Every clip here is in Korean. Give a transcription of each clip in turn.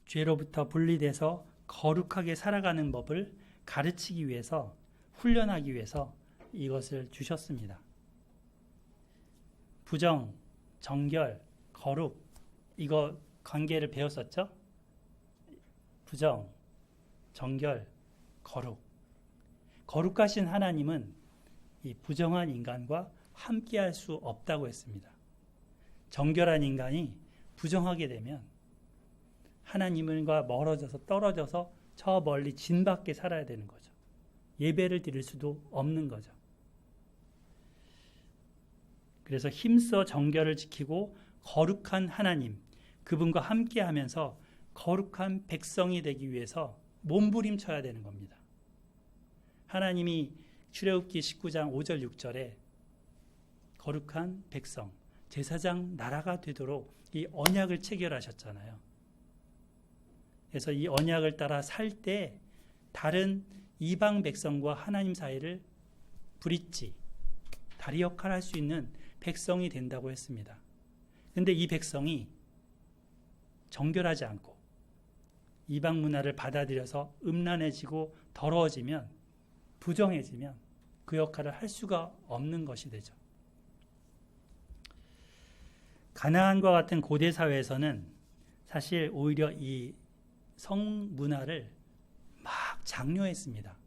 죄로부터 분리돼서 거룩하게 살아가는 법을 가르치기 위해서, 훈련하기 위해서 이것을 주셨습니다. 부정, 정결, 거룩, 이거 관계를 배웠었죠? 부정, 정결, 거룩. 거룩하신 하나님은 이 부정한 인간과 함께할 수 없다고 했습니다. 정결한 인간이 부정하게 되면 하나님과 멀어져서 떨어져서 저 멀리 진 밖에 살아야 되는 거죠. 예배를 드릴 수도 없는 거죠. 그래서 힘써 정결을 지키고 거룩한 하나님, 그분과 함께하면서 거룩한 백성이 되기 위해서 몸부림쳐야 되는 겁니다. 하나님이 출애굽기 19장 5절 6절에 거룩한 백성, 제사장 나라가 되도록 이 언약을 체결하셨잖아요. 그래서 이 언약을 따라 살 때 다른 이방 백성과 하나님 사이를 브릿지, 다리 역할을 할 수 있는 백성이 된다고 했습니다. 그런데 이 백성이 정결하지 않고 이방 문화를 받아들여서 음란해지고 더러워지면, 부정해지면 그 역할을 할 수가 없는 것이 되죠. 가나안과 같은 고대 사회에서는 사실 오히려 이 성 문화를 막 장려했습니다.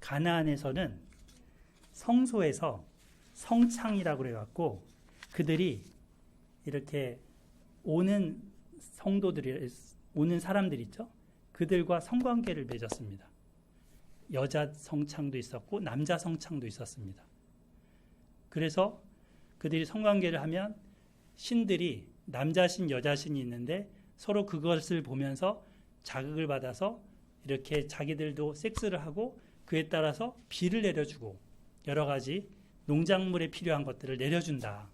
가나안에서는 성소에서 성창이라고 그래갖고 그들이 이렇게 오는 성도들이, 오는 사람들 있죠? 그들과 성관계를 맺었습니다. 여자 성창도 있었고 남자 성창도 있었습니다. 그래서 그들이 성관계를 하면 신들이 남자신 여자신이 있는데 서로 그것을 보면서 자극을 받아서 이렇게 자기들도 섹스를 하고 그에 따라서 비를 내려주고 여러 가지 농작물에 필요한 것들을 내려준다.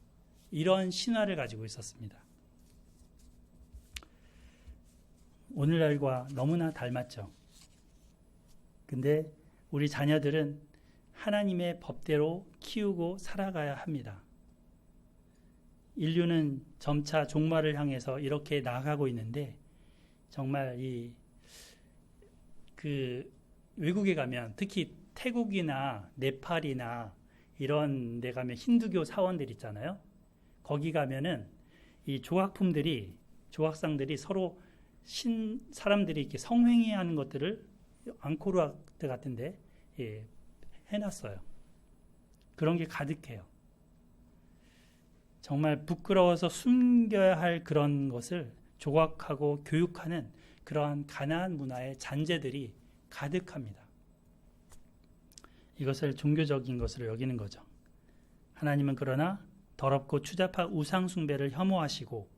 이런 신화를 가지고 있었습니다. 오늘날과 너무나 닮았죠. 근데 우리 자녀들은 하나님의 법대로 키우고 살아가야 합니다. 인류는 점차 종말을 향해서 이렇게 나아가고 있는데 정말 외국에 가면, 특히 태국이나 네팔이나 이런 데 가면 힌두교 사원들 있잖아요. 거기 가면은 이 조각상들이 서로 사람들이 이렇게 성행위하는 것들을 앙코르와트 같은데 해놨어요. 그런 게 가득해요. 정말 부끄러워서 숨겨야 할 그런 것을 조각하고 교육하는 그러한 가나안 문화의 잔재들이 가득합니다. 이것을 종교적인 것으로 여기는 거죠. 하나님은 그러나 더럽고 추잡한 우상 숭배를 혐오하시고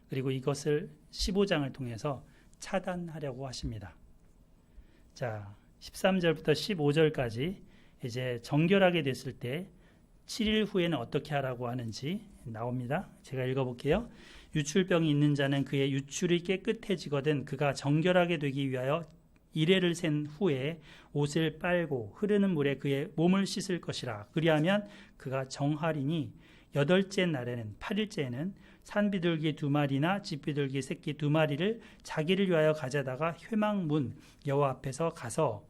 그리고 이것을 15장을 통해서 차단하려고 하십니다. 자, 13절부터 15절까지 이제 정결하게 됐을 때 7일 후에는 어떻게 하라고 하는지 나옵니다. 제가 읽어볼게요. 유출병이 있는 자는 그의 유출이 깨끗해지거든 그가 정결하게 되기 위하여 이레를 센 후에 옷을 빨고 흐르는 물에 그의 몸을 씻을 것이라. 그리하면 그가 정하리니 8째 날에는 8일째에는 산비둘기 2마리나 집비둘기 새끼 2마리를 자기를 위하여 가져다가 회막문 여호와 앞에서 가서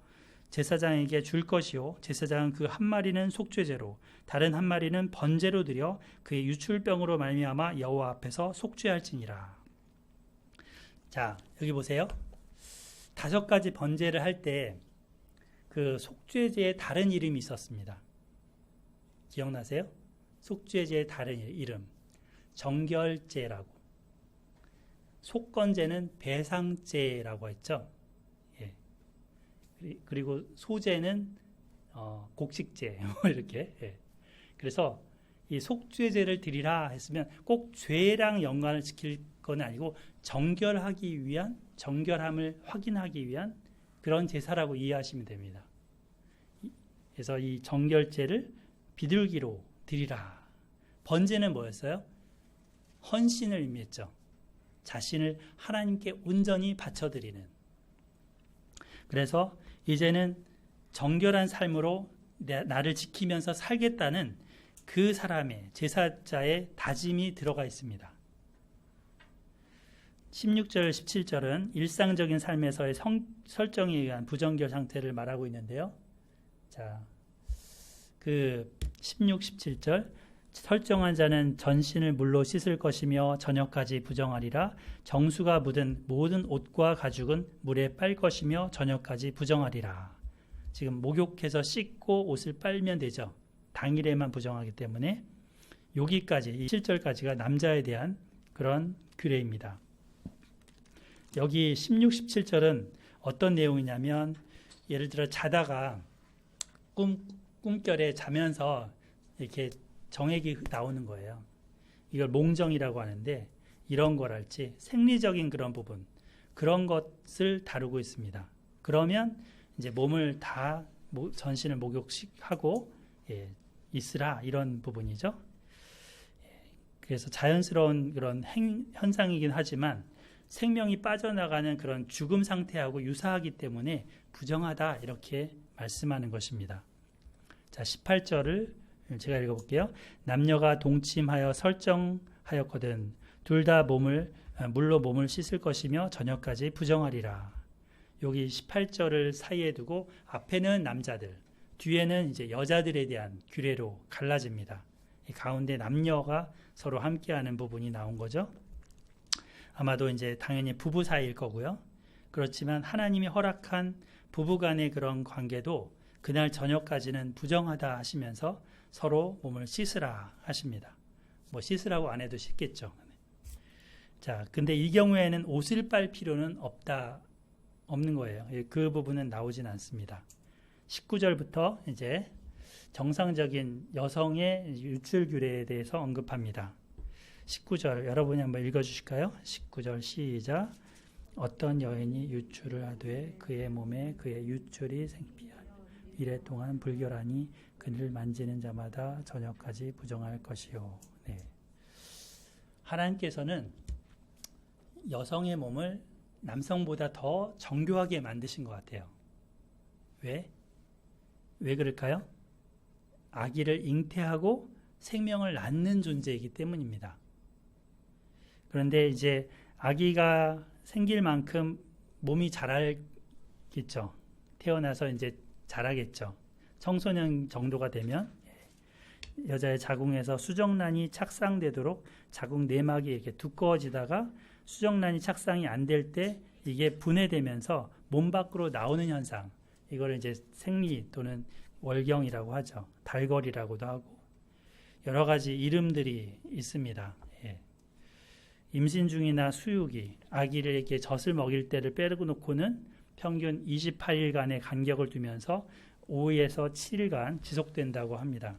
제사장에게 줄 것이요 제사장은 그 한 마리는 속죄제로 다른 한 마리는 번제로 드려 그의 유출병으로 말미암아 여호와 앞에서 속죄할지니라. 자, 여기 보세요. 5가지 번제를 할 때 그 속죄제의 다른 이름이 있었습니다. 기억나세요? 속죄제의 다른 이름, 정결제라고, 속건제는 배상제라고 했죠. 예. 그리고 소제는 곡식제 이렇게. 예. 그래서 이 속죄제를 드리라 했으면 꼭 죄랑 연관을 지킬 건 아니고 정결하기 위한, 정결함을 확인하기 위한 그런 제사라고 이해하시면 됩니다. 그래서 이 정결제를 비둘기로 드리라. 번제는 뭐였어요? 헌신을 의미했죠. 자신을 하나님께 온전히 바쳐드리는. 그래서 이제는 정결한 삶으로 나를 지키면서 살겠다는 그 사람의, 제사자의 다짐이 들어가 있습니다. 16절, 17절은 일상적인 삶에서의 설정에 의한 부정결 상태를 말하고 있는데요. 자, 그 16, 17절 설정한 자는 전신을 물로 씻을 것이며 저녁까지 부정하리라. 정수가 묻은 모든 옷과 가죽은 물에 빨 것이며 저녁까지 부정하리라. 지금 목욕해서 씻고 옷을 빨면 되죠. 당일에만 부정하기 때문에 여기까지 7절까지가 남자에 대한 그런 규례입니다. 여기 16, 17절은 어떤 내용이냐면 예를 들어 자다가 꿈결에 자면서 이렇게 정액이 나오는 거예요. 이걸 몽정이라고 하는데 이런 거랄지 생리적인 그런 부분 그런 것을 다루고 있습니다. 그러면 이제 몸을 다 전신을 목욕하고 있으라 이런 부분이죠. 그래서 자연스러운 그런 현상이긴 하지만 생명이 빠져나가는 그런 죽음 상태하고 유사하기 때문에 부정하다 이렇게 말씀하는 것입니다. 자, 18절을 제가 읽어볼게요. 남녀가 동침하여 설정하였거든 둘 다 물로 몸을 씻을 것이며 저녁까지 부정하리라. 여기 18절을 사이에 두고 앞에는 남자들, 뒤에는 이제 여자들에 대한 규례로 갈라집니다. 이 가운데 남녀가 서로 함께하는 부분이 나온 거죠. 아마도 이제 당연히 부부 사이일 거고요. 그렇지만 하나님이 허락한 부부 간의 그런 관계도 그날 저녁까지는 부정하다 하시면서 서로 몸을 씻으라 하십니다. 뭐 씻으라고 안 해도 씻겠죠. 자, 근데 이 경우에는 옷을 빨 필요는 없는 거예요. 그 부분은 나오진 않습니다. 19절부터 이제 정상적인 여성의 유출 규례에 대해서 언급합니다. 19절 여러분이 한번 읽어주실까요? 19절 시작. 어떤 여인이 유출을 하되 그의 몸에 그의 유출이 생기하니 이래 동안 불결하니 그를 만지는 자마다 저녁까지 부정할 것이요. 네. 하나님께서는 여성의 몸을 남성보다 더 정교하게 만드신 것 같아요. 왜? 왜 그럴까요? 아기를 잉태하고 생명을 낳는 존재이기 때문입니다. 그런데 이제 아기가 생길 만큼 몸이 자라겠죠. 태어나서 이제 자라겠죠. 청소년 정도가 되면 여자의 자궁에서 수정란이 착상되도록 자궁 내막이 이렇게 두꺼워지다가 수정란이 착상이 안 될 때 이게 분해되면서 몸 밖으로 나오는 현상, 이거를 이제 생리 또는 월경이라고 하죠. 달걸이라고도 하고 여러 가지 이름들이 있습니다. 임신 중이나 수유기, 아기를 이렇게 젖을 먹일 때를 빼고 놓고는 평균 28일간의 간격을 두면서 5에서 7일간 지속된다고 합니다.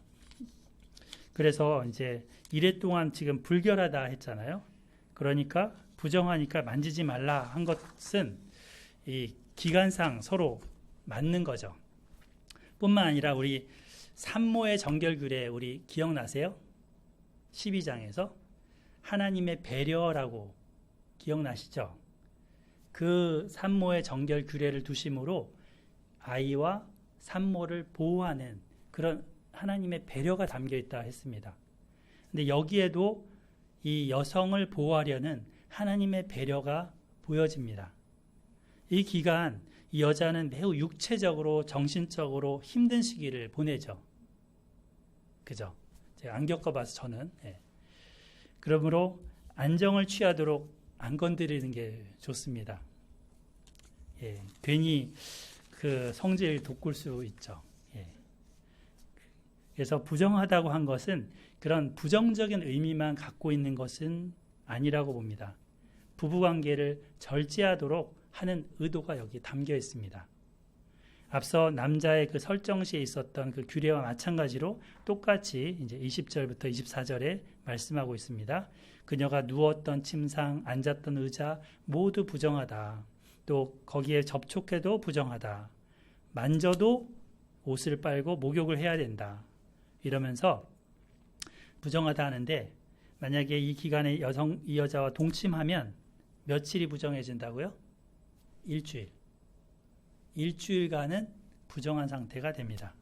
그래서 이제 이래 동안 지금 불결하다 했잖아요. 그러니까 부정하니까 만지지 말라 한 것은 이 기간상 서로 맞는 거죠. 뿐만 아니라 우리 산모의 정결규례 우리 기억나세요? 12장에서 하나님의 배려라고 기억나시죠? 그 산모의 정결규례를 두심으로 아이와 산모를 보호하는 그런 하나님의 배려가 담겨 있다 했습니다. 근데 여기에도 이 여성을 보호하려는 하나님의 배려가 보여집니다. 이 기간 이 여자는 매우 육체적으로 정신적으로 힘든 시기를 보내죠. 그죠? 제가 안 겪어봐서 저는 그러므로 안정을 취하도록 안 건드리는 게 좋습니다. 괜히 그 성질 돋굴 수 있죠. 그래서 부정하다고 한 것은 그런 부정적인 의미만 갖고 있는 것은 아니라고 봅니다. 부부관계를 절제하도록 하는 의도가 여기 담겨 있습니다. 앞서 남자의 그 설정시에 있었던 그 규례와 마찬가지로 똑같이 이제 20절부터 24절에 말씀하고 있습니다. 그녀가 누웠던 침상, 앉았던 의자 모두 부정하다. 또 거기에 접촉해도 부정하다. 만져도 옷을 빨고 목욕을 해야 된다. 이러면서 부정하다 하는데 만약에 이 기간에 이 여자와 동침하면 며칠이 부정해진다고요? 일주일. 일주일간은 부정한 상태가 됩니다.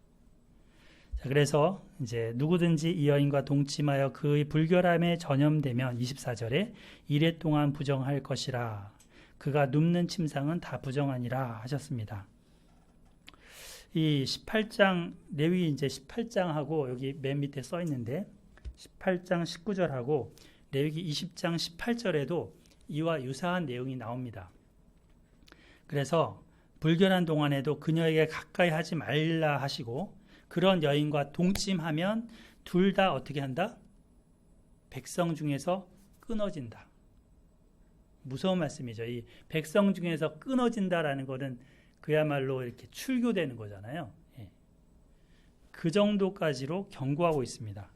자, 그래서 이제 누구든지 이 여인과 동침하여 그의 불결함에 전염되면 24절에 이래 동안 부정할 것이라. 그가 눕는 침상은 다 부정하니라 하셨습니다. 이 18장 레위 이제 18장하고 여기 맨 밑에 써 있는데 18장 19절하고 레위기 20장 18절에도 이와 유사한 내용이 나옵니다. 그래서 불결한 동안에도 그녀에게 가까이 하지 말라 하시고 그런 여인과 동침하면 둘 다 어떻게 한다? 백성 중에서 끊어진다. 무서운 말씀이죠. 이 백성 중에서 끊어진다라는 것은 그야말로 이렇게 출교되는 거잖아요. 예. 그 정도까지로 경고하고 있습니다.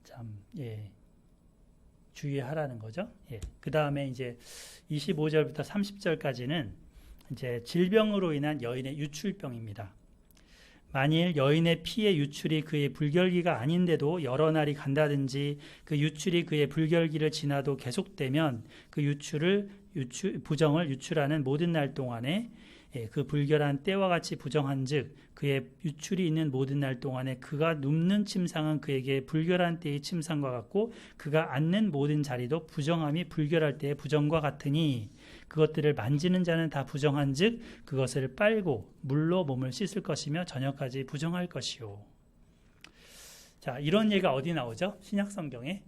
참, 예. 주의하라는 거죠. 예. 그 다음에 이제 25절부터 30절까지는 이제 질병으로 인한 여인의 유출병입니다. 만일 여인의 피의 유출이 그의 불결기가 아닌데도 여러 날이 간다든지 그 유출이 그의 불결기를 지나도 계속되면 그 부정을 유출하는 모든 날 동안에 그 불결한 때와 같이 부정한즉 그의 유출이 있는 모든 날 동안에 그가 눕는 침상은 그에게 불결한 때의 침상과 같고 그가 앉는 모든 자리도 부정함이 불결할 때의 부정과 같으니 그것들을 만지는 자는 다 부정한즉 그것을 빨고 물로 몸을 씻을 것이며 저녁까지 부정할 것이요. 자, 이런 예가 어디 나오죠? 신약성경에?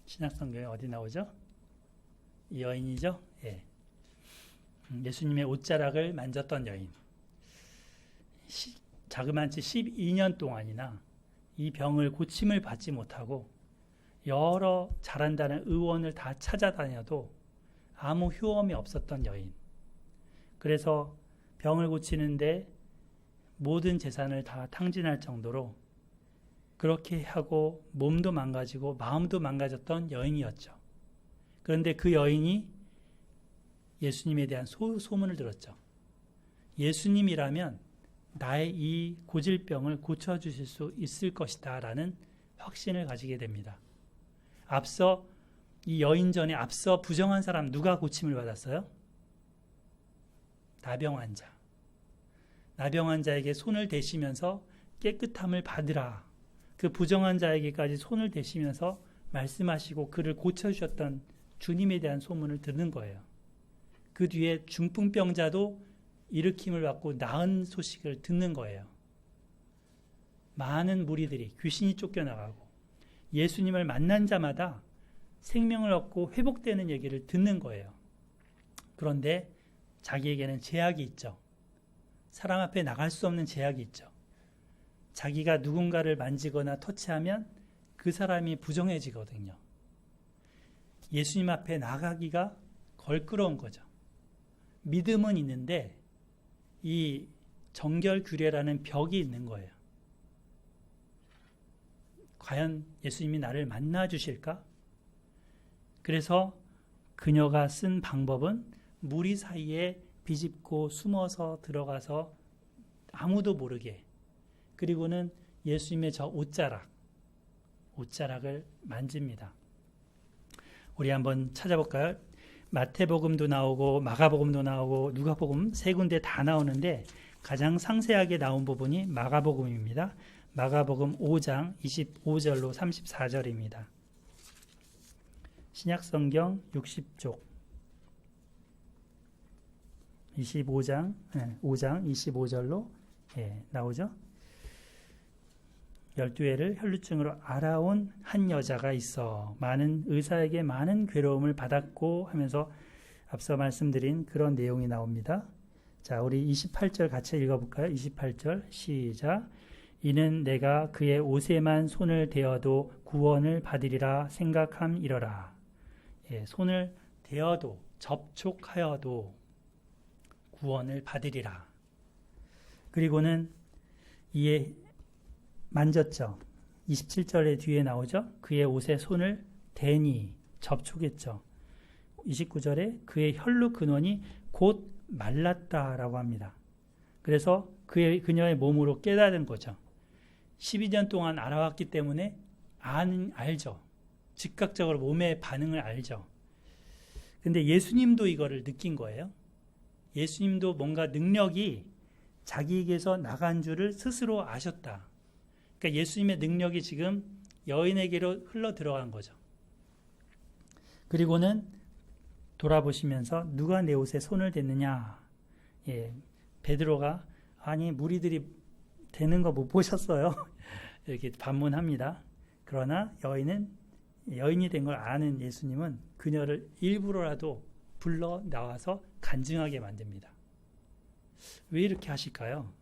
신약성경에 어디 나오죠? 이 여인이죠? 예. 예수님의 옷자락을 만졌던 여인. 자그만치 12년 동안이나 이 병을 고침을 받지 못하고 여러 잘한다는 의원을 다 찾아다녀도 아무 효험이 없었던 여인. 그래서 병을 고치는데 모든 재산을 다 탕진할 정도로 그렇게 하고 몸도 망가지고 마음도 망가졌던 여인이었죠. 그런데 그 여인이 예수님에 대한 소문을 들었죠. 예수님이라면 나의 이 고질병을 고쳐주실 수 있을 것이다 라는 확신을 가지게 됩니다. 앞서 이 여인 전에 앞서 부정한 사람 누가 고침을 받았어요? 나병 환자. 나병 환자에게 손을 대시면서 깨끗함을 받으라. 그 부정한 자에게까지 손을 대시면서 말씀하시고 그를 고쳐주셨던 주님에 대한 소문을 듣는 거예요. 그 뒤에 중풍병자도 일으킴을 받고 나은 소식을 듣는 거예요. 많은 무리들이 귀신이 쫓겨나가고 예수님을 만난 자마다 생명을 얻고 회복되는 얘기를 듣는 거예요. 그런데 자기에게는 제약이 있죠. 사람 앞에 나갈 수 없는 제약이 있죠. 자기가 누군가를 만지거나 터치하면 그 사람이 부정해지거든요. 예수님 앞에 나가기가 걸끄러운 거죠. 믿음은 있는데 이 정결규례라는 벽이 있는 거예요. 과연 예수님이 나를 만나 주실까? 그래서 그녀가 쓴 방법은 무리 사이에 비집고 숨어서 들어가서 아무도 모르게, 그리고는 예수님의 저 옷자락을 만집니다. 우리 한번 찾아볼까요? 마태복음도 나오고 마가복음도 나오고 누가복음 세 군데 다 나오는데 가장 상세하게 나온 부분이 마가복음입니다. 마가복음 5장 25절로 34절입니다. 신약성경 60쪽 5장 25절로 나오죠. 12회를 혈루증으로 알아온 한 여자가 있어 많은 의사에게 많은 괴로움을 받았고 하면서 앞서 말씀드린 그런 내용이 나옵니다. 자, 우리 28절 같이 읽어볼까요? 28절 시작. 이는 내가 그의 옷에만 손을 대어도 구원을 받으리라 생각함이러라. 손을 대어도 접촉하여도 구원을 받으리라. 그리고는 이에 만졌죠. 27절의 뒤에 나오죠. 그의 옷에 손을 대니 접촉했죠. 29절에 그의 혈루 근원이 곧 말랐다라고 합니다. 그래서 그녀의 몸으로 깨달은 거죠. 12년 동안 알아왔기 때문에 알죠. 즉각적으로 몸의 반응을 알죠. 근데 예수님도 이거를 느낀 거예요. 예수님도 뭔가 능력이 자기에게서 나간 줄을 스스로 아셨다. 그러니까 예수님의 능력이 지금 여인에게로 흘러 들어간 거죠. 그리고는 돌아보시면서 누가 내 옷에 손을 댔느냐. 베드로가 아니 무리들이 대는 거 못 보셨어요? 이렇게 반문합니다. 그러나 여인이 된 걸 아는 예수님은 그녀를 일부러라도 불러 나와서 간증하게 만듭니다. 왜 이렇게 하실까요?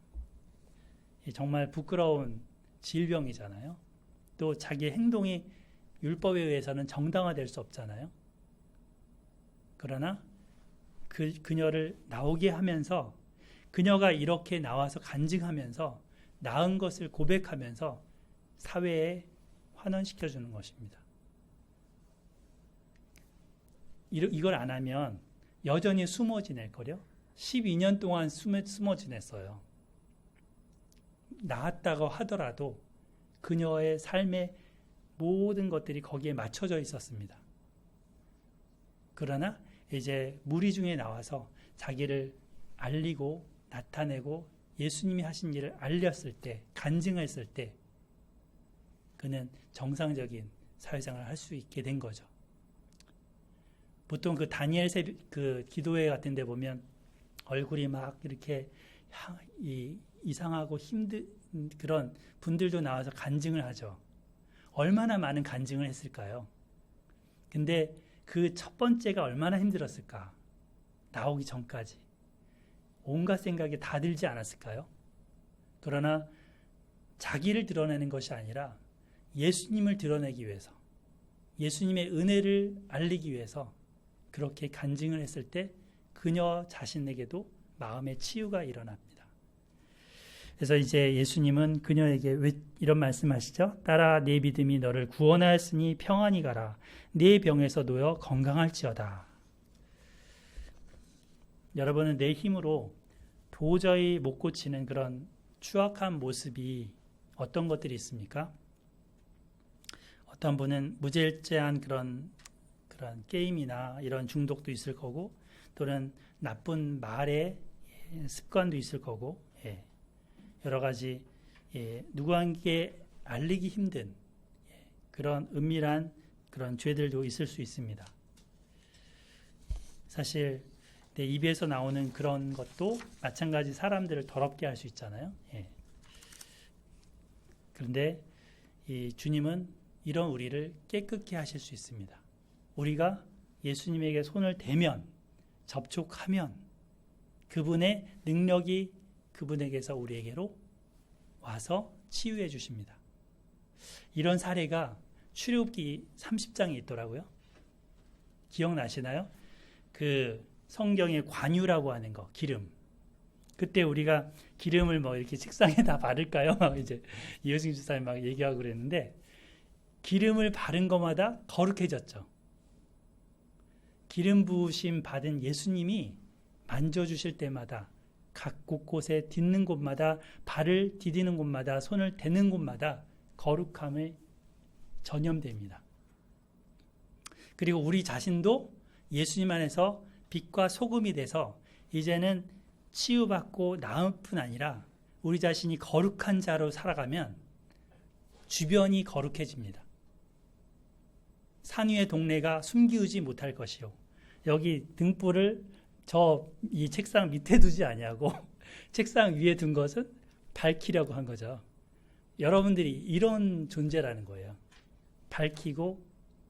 정말 부끄러운 질병이잖아요. 또 자기의 행동이 율법에 의해서는 정당화될 수 없잖아요. 그러나 그녀를 나오게 하면서 그녀가 이렇게 나와서 간증하면서 나은 것을 고백하면서 사회에 환원시켜주는 것입니다. 이걸 안 하면 여전히 숨어 지낼 거려. 12년 동안 숨어 지냈어요. 나았다고 하더라도 그녀의 삶의 모든 것들이 거기에 맞춰져 있었습니다. 그러나 이제 무리 중에 나와서 자기를 알리고 나타내고 예수님이 하신 일을 알렸을 때, 간증했을 때 그는 정상적인 사회생활을 할 수 있게 된 거죠. 보통 그 다니엘 그 기도회 같은 데 보면 얼굴이 막 이렇게 이상하고 힘든 그런 분들도 나와서 간증을 하죠. 얼마나 많은 간증을 했을까요? 근데 그 첫 번째가 얼마나 힘들었을까? 나오기 전까지. 온갖 생각이 다 들지 않았을까요? 그러나 자기를 드러내는 것이 아니라 예수님을 드러내기 위해서, 예수님의 은혜를 알리기 위해서 그렇게 간증을 했을 때 그녀 자신에게도 마음의 치유가 일어납니다. 그래서 이제 예수님은 그녀에게 왜 이런 말씀하시죠? 따라 내 믿음이 너를 구원하였으니 평안히 가라. 네 병에서 놓여 건강할지어다. 여러분은 내 힘으로 도저히 못 고치는 그런 추악한 모습이 어떤 것들이 있습니까? 어떤 분은 무절제한 그런 게임이나 이런 중독도 있을 거고, 또는 나쁜 말의 습관도 있을 거고, 여러 가지 누구에게 알리기 힘든 그런 은밀한 그런 죄들도 있을 수 있습니다. 사실 내 입에서 나오는 그런 것도 마찬가지 사람들을 더럽게 할 수 있잖아요. 그런데 이 주님은 이런 우리를 깨끗게 하실 수 있습니다. 우리가 예수님에게 손을 대면, 접촉하면 그분의 능력이 그분에게서 우리에게로 와서 치유해 주십니다. 이런 사례가 출애굽기 30장에 있더라고요. 기억나시나요? 그 성경의 관유라고 하는 거, 기름. 그때 우리가 기름을 뭐 이렇게 책상에다 바를까요? 이제 이효승 집사님 막 얘기하고 그랬는데, 기름을 바른 것마다 거룩해졌죠. 기름 부으심 받은 예수님이 만져주실 때마다 각 곳곳에 딛는 곳마다, 발을 디디는 곳마다, 손을 대는 곳마다 거룩함에 전염됩니다. 그리고 우리 자신도 예수님 안에서 빛과 소금이 돼서 이제는 치유받고 나을 뿐 아니라 우리 자신이 거룩한 자로 살아가면 주변이 거룩해집니다. 산 위의 동네가 숨기우지 못할 것이요. 여기 등불을 이 책상 밑에 두지 아니하고 책상 위에 둔 것은 밝히려고 한 거죠. 여러분들이 이런 존재라는 거예요. 밝히고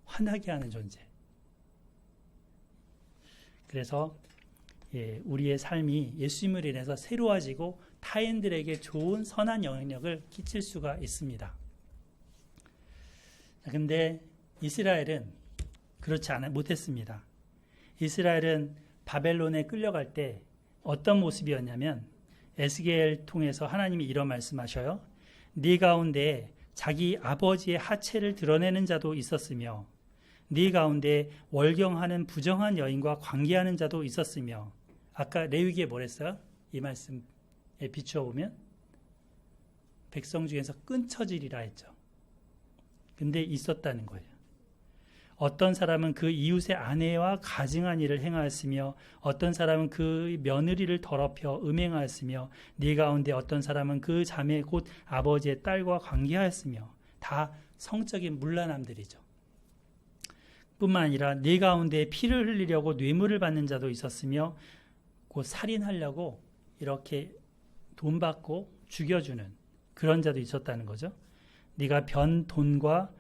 환하게 하는 존재. 그래서 우리의 삶이 예수님을 인해서 새로워지고 타인들에게 좋은 선한 영향력을 끼칠 수가 있습니다. 그런데 이스라엘은 그렇지 못했습니다. 이스라엘은 바벨론에 끌려갈 때 어떤 모습이었냐면, 에스겔 통해서 하나님이 이런 말씀하셔요. 네 가운데 자기 아버지의 하체를 드러내는 자도 있었으며, 네 가운데 월경하는 부정한 여인과 관계하는 자도 있었으며. 아까 레위기에 뭐랬어요? 이 말씀에 비추어 보면 백성 중에서 끊쳐지리라 했죠. 근데 있었다는 거예요. 어떤 사람은 그 이웃의 아내와 가증한 일을 행하였으며 어떤 사람은 그 며느리를 더럽혀 음행하였으며 네 가운데 어떤 사람은 그 자매 곧 아버지의 딸과 관계하였으며 다 성적인 문란함들이죠. 뿐만 아니라 네 가운데 피를 흘리려고 뇌물을 받는 자도 있었으며 곧 살인하려고 이렇게 돈 받고 죽여주는 그런 자도 있었다는 거죠. 네가 변 돈과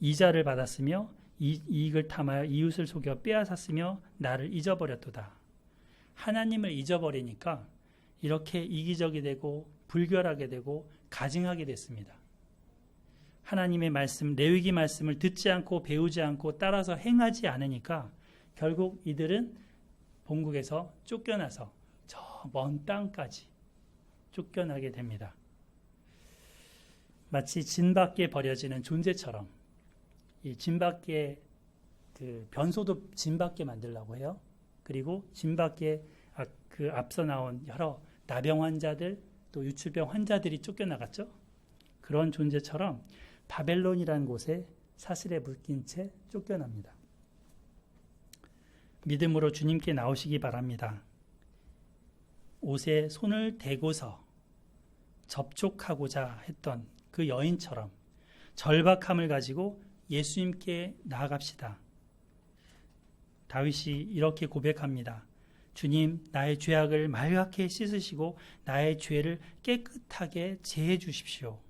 이자를 받았으며 이익을 탐하여 이웃을 속여 빼앗았으며 나를 잊어버렸도다. 하나님을 잊어버리니까 이렇게 이기적이 되고 불결하게 되고 가증하게 됐습니다. 하나님의 말씀, 레위기 말씀을 듣지 않고 배우지 않고 따라서 행하지 않으니까 결국 이들은 본국에서 쫓겨나서 저 먼 땅까지 쫓겨나게 됩니다. 마치 진 밖에 버려지는 존재처럼 이 진 밖에 그 변소도 진 밖에 만들려고 해요. 그리고 진 밖에 그 앞서 나온 여러 나병 환자들 또 유출병 환자들이 쫓겨나갔죠. 그런 존재처럼 바벨론이라는 곳에 사슬에 묶인 채 쫓겨납니다. 믿음으로 주님께 나오시기 바랍니다. 옷에 손을 대고서 접촉하고자 했던 그 여인처럼 절박함을 가지고 예수님께 나아갑시다. 다윗이 이렇게 고백합니다. 주님, 나의 죄악을 말갛게 씻으시고 나의 죄를 깨끗하게 제해 주십시오.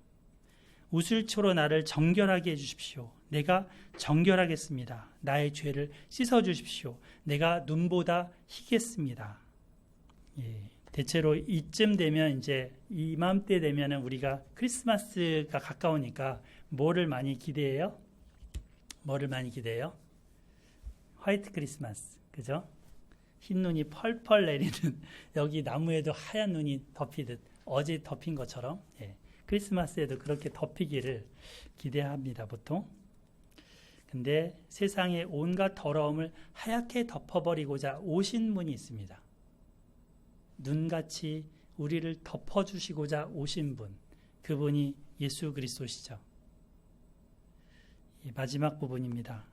우슬초로 나를 정결하게 해주십시오. 내가 정결하겠습니다. 나의 죄를 씻어 주십시오. 내가 눈보다 희겠습니다. 예, 대체로 이쯤 되면 이제 이맘때 되면은 우리가 크리스마스가 가까우니까 뭐를 많이 기대해요? 화이트 크리스마스, 그죠? 흰 눈이 펄펄 내리는 여기 나무에도 하얀 눈이 덮이듯 어제 덮인 것처럼 예, 크리스마스에도 그렇게 덮이기를 기대합니다, 보통. 근데 세상의 온갖 더러움을 하얗게 덮어버리고자 오신 분이 있습니다. 눈같이 우리를 덮어주시고자 오신 분, 그분이 예수 그리스도시죠. 마지막 부분입니다.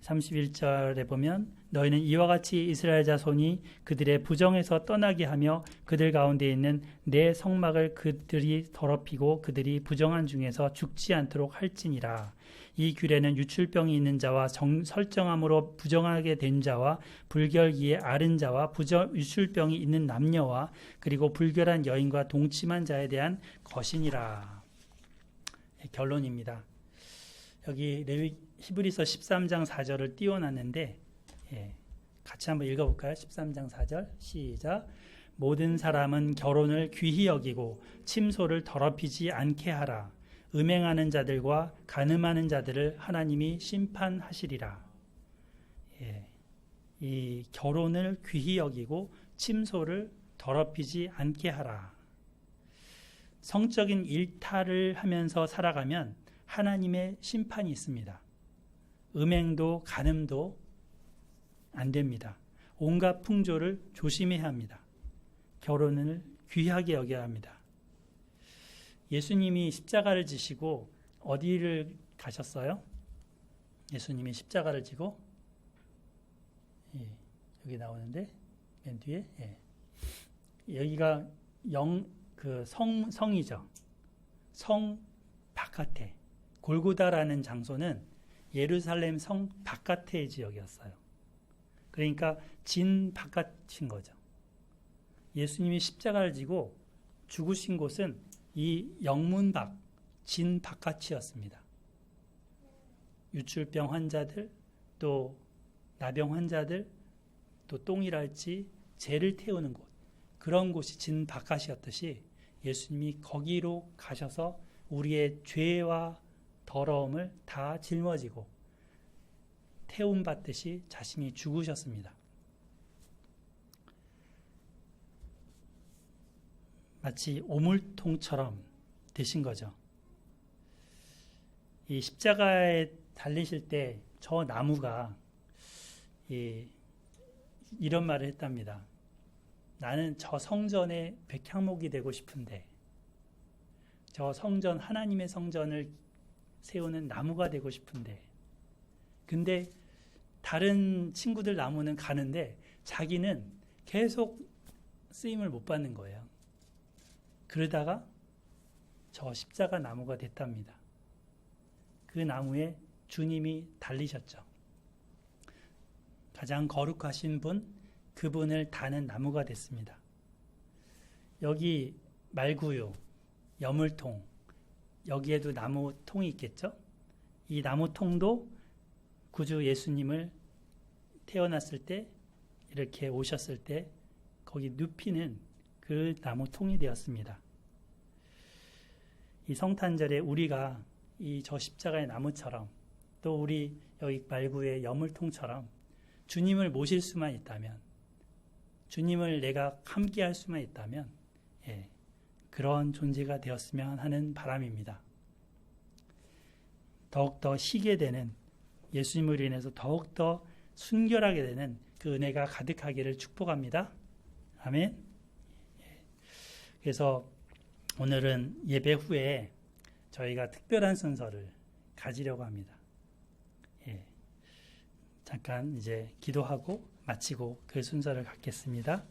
31절에 보면 너희는 이와 같이 이스라엘 자손이 그들의 부정에서 떠나게 하며 그들 가운데 있는 내 성막을 그들이 더럽히고 그들이 부정한 중에서 죽지 않도록 할지니라. 이 규례는 유출병이 있는 자와 설정함으로 부정하게 된 자와 불결기에 앓은 자와 유출병이 있는 남녀와 그리고 불결한 여인과 동침한 자에 대한 것이니라. 결론입니다. 여기 히브리서 13장 4절을 띄워놨는데 같이 한번 읽어볼까요? 13장 4절 시작. 모든 사람은 결혼을 귀히 여기고 침소를 더럽히지 않게 하라. 음행하는 자들과 간음하는 자들을 하나님이 심판하시리라. 이 결혼을 귀히 여기고 침소를 더럽히지 않게 하라. 성적인 일탈을 하면서 살아가면 하나님의 심판이 있습니다. 음행도 간음도 안 됩니다. 온갖 풍조를 조심해야 합니다. 결혼을 귀하게 여겨야 합니다. 예수님이 십자가를 지시고 어디를 가셨어요? 예수님이 십자가를 지고 여기 나오는데 맨 뒤에 여기가 성이죠. 성 바깥에 골고다라는 장소는 예루살렘 성 바깥의 지역이었어요. 그러니까 진 바깥인 거죠. 예수님이 십자가를 지고 죽으신 곳은 이 영문 밖, 진 바깥이었습니다. 유출병 환자들, 또 나병 환자들, 또 똥이랄지 재를 태우는 곳, 그런 곳이 진 바깥이었듯이 예수님이 거기로 가셔서 우리의 죄와 더러움을 다 짊어지고 태움받듯이 자신이 죽으셨습니다. 마치 오물통처럼 되신 거죠. 이 십자가에 달리실 때 저 나무가 이런 말을 했답니다. 나는 저 성전의 백향목이 되고 싶은데 저 성전, 하나님의 성전을 세우는 나무가 되고 싶은데, 근데 다른 친구들 나무는 가는데 자기는 계속 쓰임을 못 받는 거예요. 그러다가 저 십자가 나무가 됐답니다. 그 나무에 주님이 달리셨죠. 가장 거룩하신 분, 그분을 다는 나무가 됐습니다. 여기 말구유, 여물통, 여기에도 나무통이 있겠죠? 이 나무통도 구주 예수님을 태어났을 때, 이렇게 오셨을 때 거기 눕히는 그 나무통이 되었습니다. 이 성탄절에 우리가 이 저 십자가의 나무처럼, 또 우리 여기 말구의 여물통처럼 주님을 모실 수만 있다면, 주님을 내가 함께 할 수만 있다면, 그런 존재가 되었으면 하는 바람입니다. 더욱더 희게 되는, 예수님으로 인해서 더욱더 순결하게 되는 그 은혜가 가득하기를 축복합니다. 아멘. 그래서 오늘은 예배 후에 저희가 특별한 순서를 가지려고 합니다. 잠깐 이제 기도하고 마치고 그 순서를 갖겠습니다.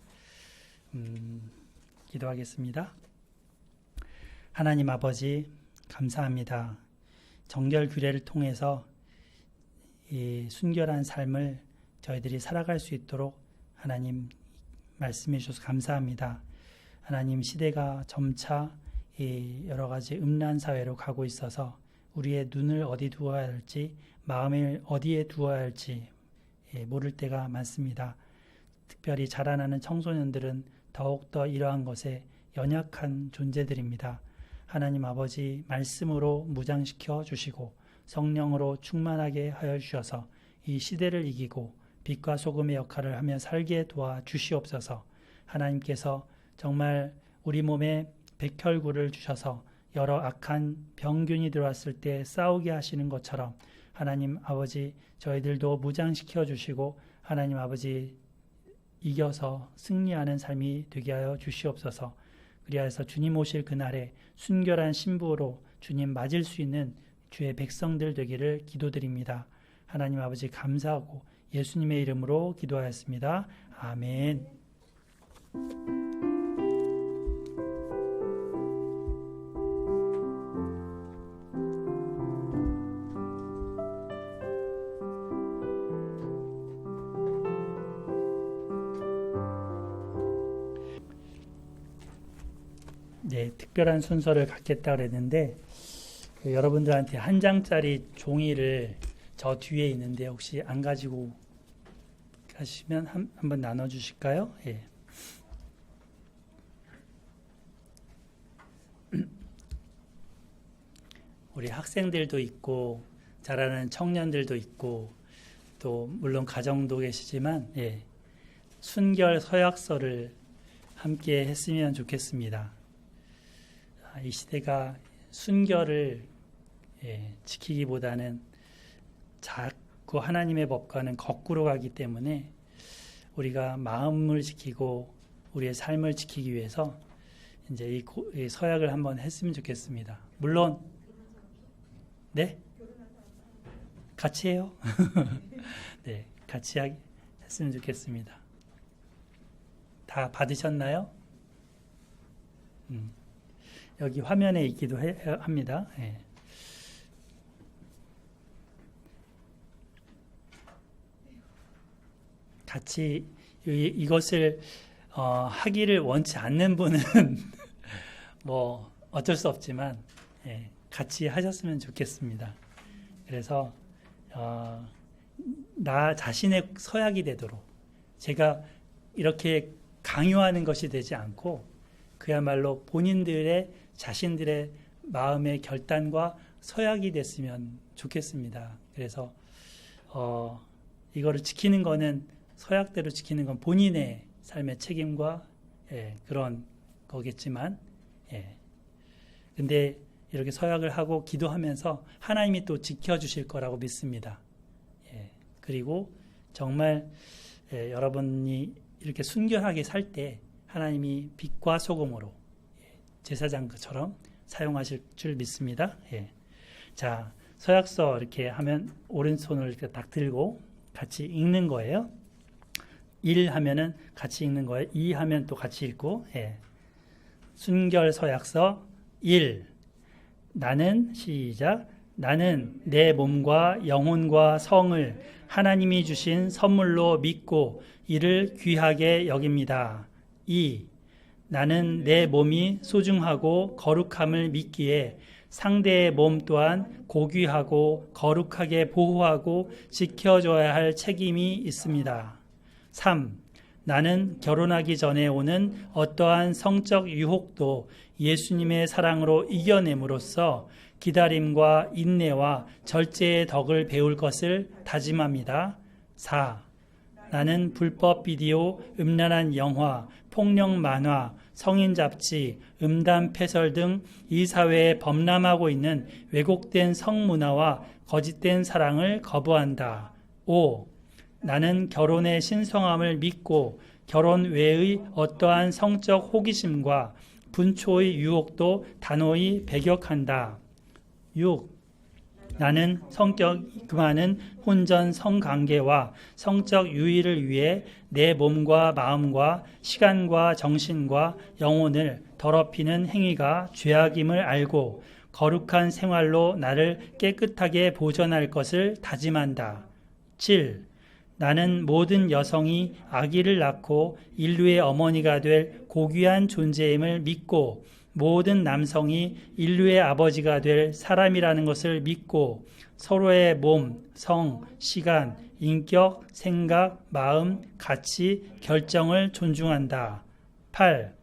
기도하겠습니다. 하나님 아버지, 감사합니다. 정결 규례를 통해서 이 순결한 삶을 저희들이 살아갈 수 있도록 하나님 말씀해 주셔서 감사합니다. 하나님, 시대가 점차 이 여러 가지 음란 사회로 가고 있어서 우리의 눈을 어디 두어야 할지, 마음을 어디에 두어야 할지 모를 때가 많습니다. 특별히 자라나는 청소년들은 더욱더 이러한 것에 연약한 존재들입니다. 하나님 아버지, 말씀으로 무장시켜 주시고 성령으로 충만하게 하여 주셔서 이 시대를 이기고 빛과 소금의 역할을 하며 살게 도와 주시옵소서. 하나님께서 정말 우리 몸에 백혈구를 주셔서 여러 악한 병균이 들어왔을 때 싸우게 하시는 것처럼 하나님 아버지, 저희들도 무장시켜 주시고 하나님 아버지, 이겨서 승리하는 삶이 되게 하여 주시옵소서. 그리하여서 주님 오실 그날에 순결한 신부로 주님 맞을 수 있는 주의 백성들 되기를 기도드립니다. 하나님 아버지, 감사하고 예수님의 이름으로 기도하였습니다. 아멘. 네, 특별한 순서를 갖겠다 그랬는데 여러분들한테 한 장짜리 종이를 저 뒤에 있는데 혹시 안 가지고 가시면 한번 나눠주실까요? 예. 우리 학생들도 있고 자라는 청년들도 있고 또 물론 가정도 계시지만 순결 서약서를 함께 했으면 좋겠습니다. 이 시대가 순결을 지키기보다는 자꾸 하나님의 법과는 거꾸로 가기 때문에 우리가 마음을 지키고 우리의 삶을 지키기 위해서 이제 이 서약을 한번 했으면 좋겠습니다. 물론 네? 같이 해요. 네, 같이 했으면 좋겠습니다. 다 받으셨나요? 여기 화면에 있기도 합니다. 예. 같이 이것을 하기를 원치 않는 분은 뭐 어쩔 수 없지만 같이 하셨으면 좋겠습니다. 그래서 나 자신의 서약이 되도록 제가 이렇게 강요하는 것이 되지 않고 그야말로 본인들의 자신들의 마음의 결단과 서약이 됐으면 좋겠습니다. 그래서 이거를 지키는 거는 서약대로 지키는 건 본인의 삶의 책임과 그런 거겠지만 근데 이렇게 서약을 하고 기도하면서 하나님이 또 지켜주실 거라고 믿습니다. 그리고 정말 여러분이 이렇게 순결하게 살 때 하나님이 빛과 소금으로 제사장처럼 사용하실 줄 믿습니다. 자, 서약서 이렇게 하면 오른손을 이렇게 딱 들고 같이 읽는 거예요. 1 하면은 같이 읽는 거예요. 2 하면 또 같이 읽고. 예. 순결 서약서 1. 나는 시작. 나는 내 몸과 영혼과 성을 하나님이 주신 선물로 믿고 이를 귀하게 여깁니다. 2. 나는 내 몸이 소중하고 거룩함을 믿기에 상대의 몸 또한 고귀하고 거룩하게 보호하고 지켜줘야 할 책임이 있습니다. 3. 나는 결혼하기 전에 오는 어떠한 성적 유혹도 예수님의 사랑으로 이겨냄으로써 기다림과 인내와 절제의 덕을 배울 것을 다짐합니다. 4. 나는 불법 비디오, 음란한 영화, 폭력 만화, 성인 잡지, 음담 패설 등 이 사회에 범람하고 있는 왜곡된 성문화와 거짓된 사랑을 거부한다. 5. 나는 결혼의 신성함을 믿고 결혼 외의 어떠한 성적 호기심과 분초의 유혹도 단호히 배격한다. 6. 나는 성격이 많은 혼전 성관계와 성적 유의를 위해 내 몸과 마음과 시간과 정신과 영혼을 더럽히는 행위가 죄악임을 알고 거룩한 생활로 나를 깨끗하게 보존할 것을 다짐한다. 7. 나는 모든 여성이 아기를 낳고 인류의 어머니가 될 고귀한 존재임을 믿고 모든 남성이 인류의 아버지가 될 사람이라는 것을 믿고 서로의 몸, 성, 시간, 인격, 생각, 마음, 가치, 결정을 존중한다. 8.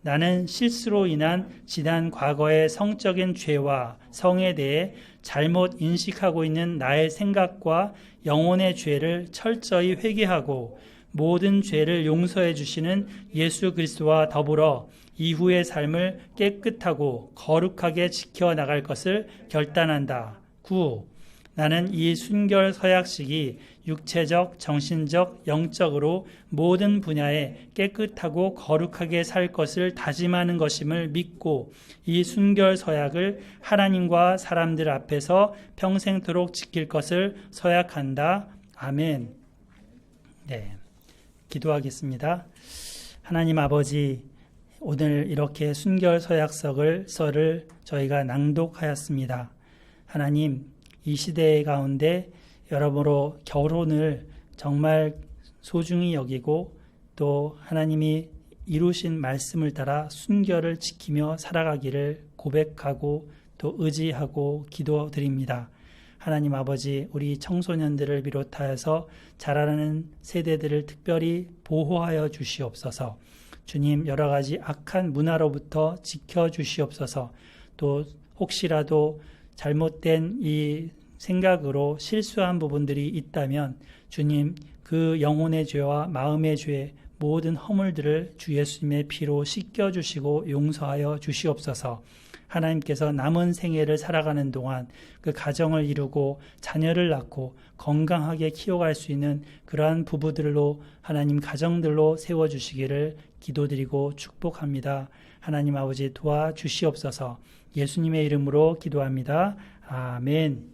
나는 실수로 인한 지난 과거의 성적인 죄와 성에 대해 잘못 인식하고 있는 나의 생각과 영혼의 죄를 철저히 회개하고 모든 죄를 용서해 주시는 예수 그리스도와 더불어 이후의 삶을 깨끗하고 거룩하게 지켜나갈 것을 결단한다. 9. 나는 이 순결 서약식이 육체적, 정신적, 영적으로 모든 분야에 깨끗하고 거룩하게 살 것을 다짐하는 것임을 믿고 이 순결 서약을 하나님과 사람들 앞에서 평생토록 지킬 것을 서약한다. 아멘. 네, 기도하겠습니다. 하나님 아버지, 오늘 이렇게 순결 서약서를 저희가 낭독하였습니다. 하나님, 이 시대 가운데 여러모로 결혼을 정말 소중히 여기고 또 하나님이 이루신 말씀을 따라 순결을 지키며 살아가기를 고백하고 또 의지하고 기도드립니다. 하나님 아버지, 우리 청소년들을 비롯하여서 자라는 세대들을 특별히 보호하여 주시옵소서. 주님, 여러 가지 악한 문화로부터 지켜주시옵소서. 또 혹시라도 잘못된 이 생각으로 실수한 부분들이 있다면 주님, 그 영혼의 죄와 마음의 죄 모든 허물들을 주 예수님의 피로 씻겨주시고 용서하여 주시옵소서. 하나님께서 남은 생애를 살아가는 동안 그 가정을 이루고 자녀를 낳고 건강하게 키워갈 수 있는 그러한 부부들로 하나님 가정들로 세워주시기를 기도드리고 축복합니다. 하나님 아버지 도와주시옵소서. 예수님의 이름으로 기도합니다. 아멘.